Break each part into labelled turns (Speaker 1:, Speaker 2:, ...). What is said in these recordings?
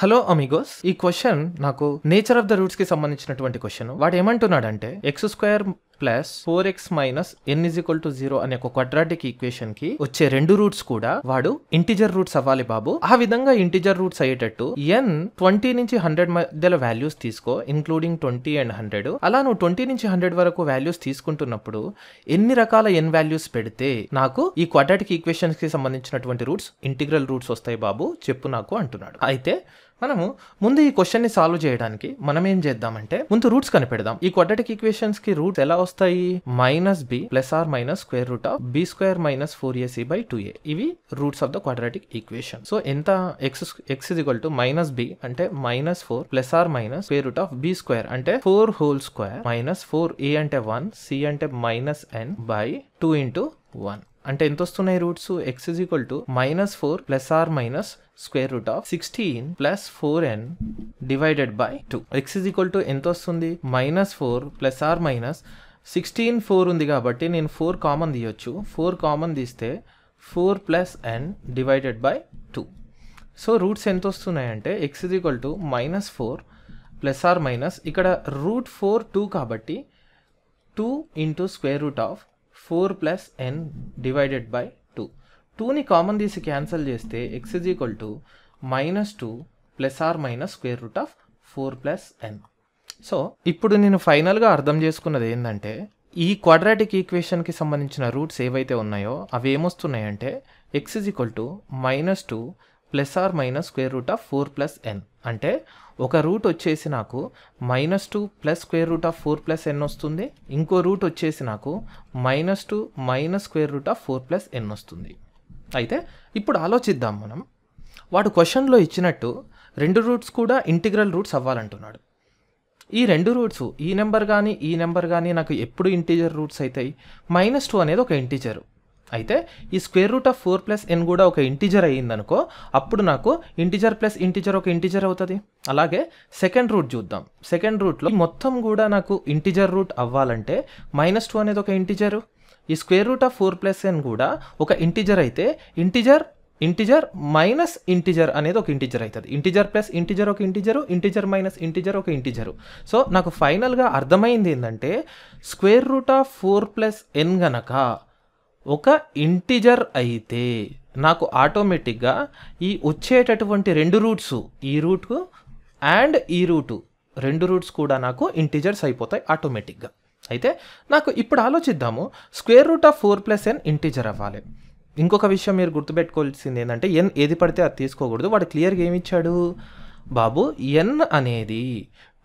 Speaker 1: Hello Amigos, ఈ question నాకు nature of the roots కి సంబంధించినటువంటి క్వశ్చన్. వాడు ఏమంటున్నాడంటే x² plus 4x minus n = 0 అనే ఒక క్వాడ్రాటిక్ ఈక్వేషన్ కి వచ్చే రెండు రూట్స్ కూడా వాడు ఇంటిజర్ రూట్స్ అవ్వాలి బాబు. ఆ విధంగా ఇంటిజర్ రూట్స్ అయ్యేటట్టు n 20 నుంచి 100 మధ్యలో వాల్యూస్ తీసుకో, ఇంక్లూడింగ్ 20 and 100. అలా నువ్వు 20 నుంచి 100 వరకు వాల్యూస్ తీసుకుంటున్నప్పుడు ఎన్ని రకాల n వాల్యూస్ పెడితే నాకు ఈ క్వాడ్రాటిక్ ఈక్వేషన్స్ కి సంబంధించినటువంటి రూట్స్ ఇంటిగ్రల్ రూట్స్ వస్తాయి బాబు చెప్పు నాకు అంటున్నాడు. అయితే మనము ముందు ఈ క్వశ్చన్ ని సాల్వ్ చేయడానికి మనం ఏం చేద్దామంటే ముందు రూట్స్ కనిపెడదాం. ఈ క్వాడ్రాటిక్ ఈక్వేషన్స్ కి రూట్స్ ఎలా వస్తాయి? -b +or -√b² - 4ac/2a. ఇవి roots of the quadratic equation. So ఎంత? x -b అంటే -4 +or -√b² అంటే 4 హోల్ స్క్వేర్ మైనస్ 4a అంటే 1, c అంటే -n/2 × 1 అంటే ఎంత వస్తున్నాయి roots? x -4 +or -√16 + 4n divided by 2. x ఎంత వస్తుంది? -4 +or -16 4 ఉంది కాబట్టి నేను 4 కామన్ తీయొచ్చు. 4 కామన్ తీస్తే 4 + n divided by 2. So roots ఎంత వస్తున్నాయంటే x -4 +or ఇక్కడ √4 2 కాబట్టి 2 × √4 + n డివైడెడ్ బై 2. 2ని కామన్ తీసి క్యాన్సిల్ చేస్తే x -2 +or -√4 + n. సో ఇప్పుడు నేను ఫైనల్గా అర్థం చేసుకున్నది ఏంటంటే ఈ క్వాడ్రాటిక్ ఈక్వేషన్కి సంబంధించిన రూట్స్ ఏవైతే ఉన్నాయో అవి ఏమొస్తున్నాయంటే x -2 +or -√4 + n. అంటే ఒక రూట్ వచ్చేసి నాకు -2 +√4 + n వస్తుంది. ఇంకో రూట్ వచ్చేసి నాకు -2 -√4 + n వస్తుంది. అయితే ఇప్పుడు ఆలోచిద్దాం మనం. వాడు క్వశ్చన్లో ఇచ్చినట్టు రెండు రూట్స్ కూడా ఇంటిగ్రల్ రూట్స్ అవ్వాలంటున్నాడు. ఈ రెండు రూట్స్ ఈ నెంబర్ కానీ ఈ నెంబర్ కానీ నాకు ఎప్పుడు ఇంటిజర్ రూట్స్ అవుతాయి? -2 అనేది ఒక ఇంటిజరు. అయితే ఈ √4 + n కూడా ఒక ఇంటిజర్ అయ్యిందనుకో, అప్పుడు నాకు ఇంటిజర్ ప్లస్ ఇంటిజర్ ఒక ఇంటిజర్ అవుతుంది. అలాగే సెకండ్ రూట్ చూద్దాం. సెకండ్ రూట్లో మొత్తం కూడా నాకు ఇంటిజర్ రూట్ అవ్వాలంటే -2 అనేది ఒక ఇంటిజరు, ఈ √4 + n కూడా ఒక ఇంటిజర్ అయితే ఇంటిజర్ మైనస్ ఇంటిజర్ అనేది ఒక ఇంటిజర్ అవుతుంది. ఇంటిజర్ ప్లస్ ఇంటిజర్ ఒక ఇంటిజరు, ఇంటిజర్ మైనస్ ఇంటిజర్ ఒక ఇంటిజరు. సో నాకు ఫైనల్గా అర్థమైంది ఏంటంటే √4 + n గనక ఒక ఇంటిజర్ అయితే నాకు ఆటోమేటిక్గా ఈ వచ్చేటటువంటి రెండు రూట్స్, ఈ రూట్ అండ్ ఈ రూటు, రెండు రూట్స్ కూడా నాకు ఇంటిజర్స్ అయిపోతాయి ఆటోమేటిక్గా. అయితే నాకు ఇప్పుడు ఆలోచిద్దాము, √4 + n ఇంటిజర్ అవ్వాలి. ఇంకొక విషయం మీరు గుర్తుపెట్టుకోవాల్సింది ఏంటంటే n ఏది పడితే అది తీసుకోకూడదు. వాడు క్లియర్గా ఏమి ఇచ్చాడు బాబు? n అనేది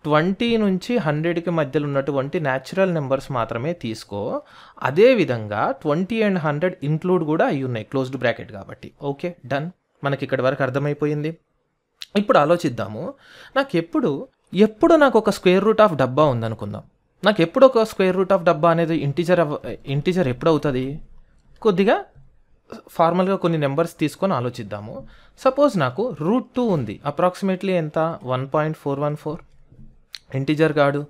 Speaker 1: 20 నుంచి 100కి మధ్యలో ఉన్నటువంటి న్యాచురల్ నెంబర్స్ మాత్రమే తీసుకో. అదేవిధంగా 20 and 100 ఇంక్లూడ్ కూడా అయి ఉన్నాయి, క్లోజ్డ్ బ్రాకెట్ కాబట్టి. Okay, done. మనకి ఇక్కడి వరకు అర్థమైపోయింది. ఇప్పుడు ఆలోచిద్దాము. నాకు ఎప్పుడు నాకు ఒక √ డబ్బా ఉందనుకుందాం. నాకు ఎప్పుడు ఒక √ డబ్బా అనేది ఇంటిజర్ ఎప్పుడు అవుతుంది? కొద్దిగా ఫార్మల్గా కొన్ని నెంబర్స్ తీసుకొని ఆలోచిద్దాము. సపోజ్ నాకు √2 ఉంది, అప్రాక్సిమేట్లీ ఎంత? 1.414 ఇంటిజర్ కాదు.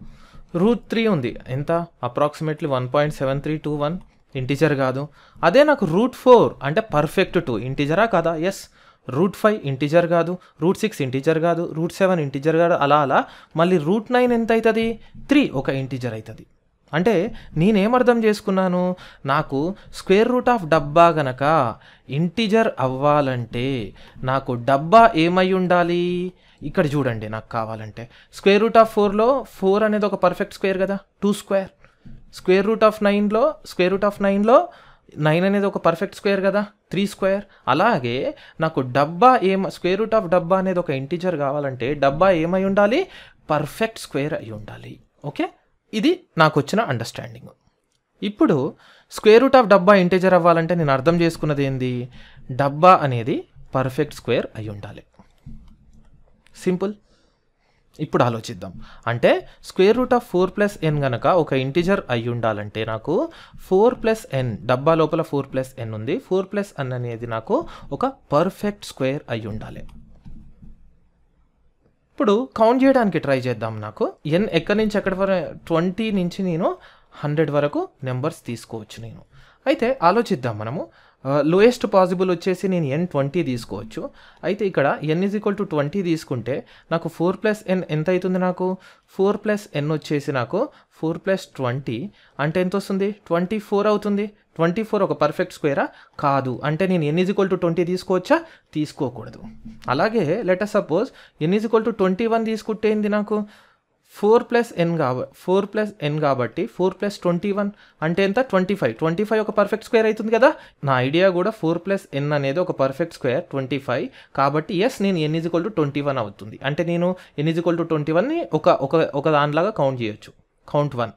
Speaker 1: √3 ఉంది, ఎంత? అప్రాక్సిమేట్లీ 1.7321 ఇంటిజర్ కాదు. అదే నాకు √4 అంటే పర్ఫెక్ట్ 2 ఇంటిజరా కాదా? ఎస్. √5 ఇంటిజర్ కాదు, √6 ఇంటిజర్ కాదు, √7 ఇంటిజర్ కాదు. అలా మళ్ళీ √9 ఎంత అవుతుంది? 3 ఒక ఇంటిజర్ అవుతుంది. అంటే నేనేమర్థం చేసుకున్నాను? నాకు √ డబ్బా గనక ఇంటిజర్ అవ్వాలంటే నాకు డబ్బా ఏమై ఉండాలి? ఇక్కడ చూడండి, నాకు కావాలంటే √4లో 4 అనేది ఒక పర్ఫెక్ట్ స్క్వేర్ కదా, 2². √9లో 9 అనేది ఒక పర్ఫెక్ట్ స్క్వేర్ కదా, 3². అలాగే నాకు డబ్బా √ డబ్బా అనేది ఒక ఇంటిజర్ కావాలంటే డబ్బా ఏమై ఉండాలి? పర్ఫెక్ట్ స్క్వేర్ అయి ఉండాలి. ఓకే, ఇది నాకు వచ్చిన అండర్స్టాండింగ్. ఇప్పుడు √ డబ్బా ఇంటిజర్ అవ్వాలంటే నేను అర్థం చేసుకున్నది ఏంది? డబ్బా అనేది పర్ఫెక్ట్ స్క్వేర్ అయి ఉండాలి. సింపుల్. ఇప్పుడు ఆలోచిద్దాం. అంటే √4 + n గనక ఒక ఇంటిజర్ అయి ఉండాలంటే నాకు 4 + n, డబ్బా లోపల 4 + n ఉంది, 4 + n అనేది నాకు ఒక పర్ఫెక్ట్ స్క్వేర్ అయి ఉండాలి. ఇప్పుడు కౌంట్ చేయడానికి ట్రై చేద్దాం. నాకు n ఎక్కడి నుంచి ఎక్కడి వరకు? 20 నుంచి నేను 100 వరకు నెంబర్స్ తీసుకోవచ్చు నేను. అయితే ఆలోచిద్దాం మనము. లోయెస్ట్ పాసిబుల్ వచ్చేసి నేను n 20 తీసుకోవచ్చు. అయితే ఇక్కడ n ఈజ్ ఈక్వల్ టు 20 తీసుకుంటే నాకు 4 ప్లస్ n ఎంత అవుతుంది? నాకు 4 ప్లస్ n వచ్చేసి నాకు 4 ప్లస్ 20 అంటే ఎంత వస్తుంది? 24 అవుతుంది. 24 ఒక పర్ఫెక్ట్ స్క్వేరా? కాదు. అంటే నేను n ఈజ్ ఈక్వల్ టు 20 తీసుకోవచ్చా? తీసుకోకూడదు. అలాగే let us suppose n is equal to 21 తీసుకుంటే ఏంది నాకు 4 ప్లస్ n కాబట్టి 4 ప్లస్ 21 అంటే ఎంత? 25 ఒక పర్ఫెక్ట్ స్క్వేర్ అవుతుంది కదా. నా ఐడియా కూడా 4 ప్లస్ n అనేది ఒక పర్ఫెక్ట్ స్క్వేర్ 25 కాబట్టి ఎస్ నేను n ఈజ్ ఈక్వల్ టు 21 అవుతుంది. అంటే నేను n ఈజ్ ఈక్వల్ టు 21ని ఒక దానిలాగా కౌంట్ చేయొచ్చు, కౌంట్ 1.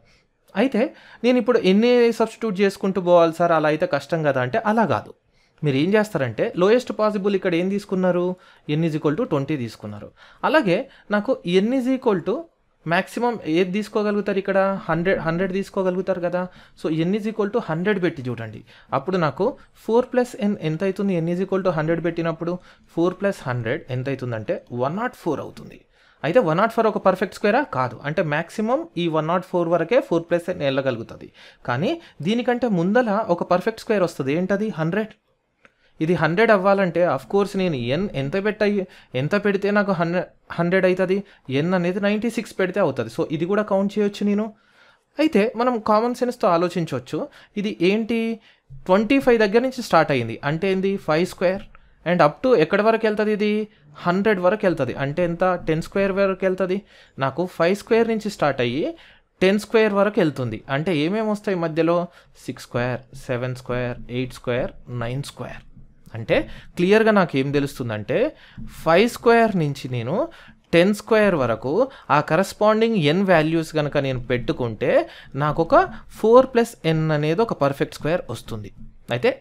Speaker 1: అయితే నేను ఇప్పుడు ఎన్ని సబ్స్టిట్యూట్ చేసుకుంటూ పోవాలి సార్, అలా అయితే కష్టం కదా అంటే అలా కాదు. మీరు ఏం చేస్తారంటే లోయెస్ట్ పాసిబుల్ ఇక్కడ ఏం తీసుకున్నారు? n ఈజ్ ఈక్వల్ టు 20 తీసుకున్నారు. అలాగే నాకు n is equal to maximum ఏది తీసుకోగలుగుతారు? ఇక్కడ 100 తీసుకోగలుగుతారు కదా. So n is equal to 100 పెట్టి చూడండి. అప్పుడు నాకు 4 ప్లస్ n ఎంత అవుతుంది? n ఈజ్ ఈక్వల్ టు 100 పెట్టినప్పుడు 4 ప్లస్ 100 ఎంత అవుతుందంటే 104 అవుతుంది. అయితే 104 ఒక పర్ఫెక్ట్ స్క్వేరా? కాదు. అంటే మ్యాక్సిమం ఈ 104 వరకే 4 ప్లస్ n వెళ్ళగలుగుతుంది. కానీ దీనికంటే ముందల ఒక పర్ఫెక్ట్ స్క్వేర్ వస్తుంది. ఏంటది? 100. ఇది 100 అవ్వాలంటే కోర్స్ నేను n ఎంత పెడితే నాకు 100 అవుతుంది? n అనేది 96 పెడితే అవుతుంది. సో ఇది కూడా కౌంట్ చేయొచ్చు నేను. అయితే మనం కామన్ సెన్స్తో ఆలోచించవచ్చు. ఇది ఏంటి? 25 దగ్గర నుంచి స్టార్ట్ అయ్యింది అంటే ఏంది? 5 స్క్వేర్ అండ్ అప్ టు ఎక్కడి వరకు వెళ్తుంది? ఇది 100 వరకు వెళ్తుంది. అంటే ఎంత? 10 స్క్వేర్ వరకు వెళ్తుంది. నాకు 5 స్క్వేర్ నుంచి స్టార్ట్ అయ్యి 10 స్క్వేర్ వరకు వెళ్తుంది. అంటే ఏమేమి వస్తాయి మధ్యలో? 6 స్క్వేర్, 7 స్క్వేర్, 8 స్క్వేర్, 9 స్క్వేర్. అంటే క్లియర్గా నాకు ఏం తెలుస్తుందంటే 5 స్క్వేర్ నుంచి నేను 10 స్క్వేర్ వరకు ఆ కరస్పాండింగ్ n వాల్యూస్ కనుక నేను పెట్టుకుంటే నాకు ఒక 4 ప్లస్ n అనేది ఒక పర్ఫెక్ట్ స్క్వేర్ వస్తుంది. అయితే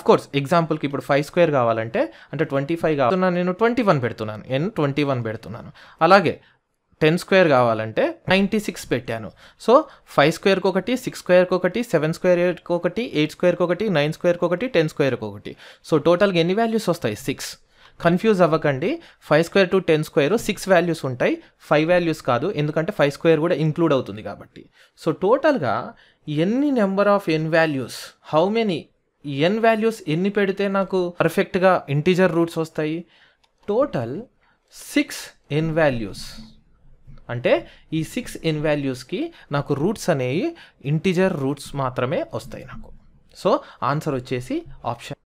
Speaker 1: కోర్స్ ఎగ్జాంపుల్కి ఇప్పుడు 5 స్క్వేర్ కావాలంటే అంటే 25 కావాలన్నా నేను 21 పెడుతున్నాను, n 21 పెడుతున్నాను. అలాగే 10 స్క్వేర్ కావాలంటే 96 పెట్టాను. సో 5 స్క్వేర్కి ఒకటి, 6 స్క్వేర్కి ఒకటి, 7 స్క్వేర్కి ఒకటి, 8 స్క్వేర్కి ఒకటి, 9 స్క్వేర్కి ఒకటి, 10 స్క్వేర్కి ఒకటి. సో టోటల్గా ఎన్ని వాల్యూస్ వస్తాయి? 6. కన్ఫ్యూజ్ అవ్వకండి. 5 స్క్వేర్ టు 10 స్క్వేర్ 6 వాల్యూస్ ఉంటాయి, 5 వాల్యూస్ కాదు. ఎందుకంటే 5 స్క్వేర్ కూడా ఇంక్లూడ్ అవుతుంది కాబట్టి. సో టోటల్గా ఎన్ని number of n values, how many n values ఎన్ని పెడితే నాకు పర్ఫెక్ట్గా ఇంటీజర్ రూట్స్ వస్తాయి? Total 6 n values. అంటే ఈ 6 n వాల్యూస్కి నాకు రూట్స్ అనేవి ఇంటీజర్ రూట్స్ మాత్రమే వస్తాయి నాకు. సో ఆన్సర్ వచ్చేసి ఆప్షన్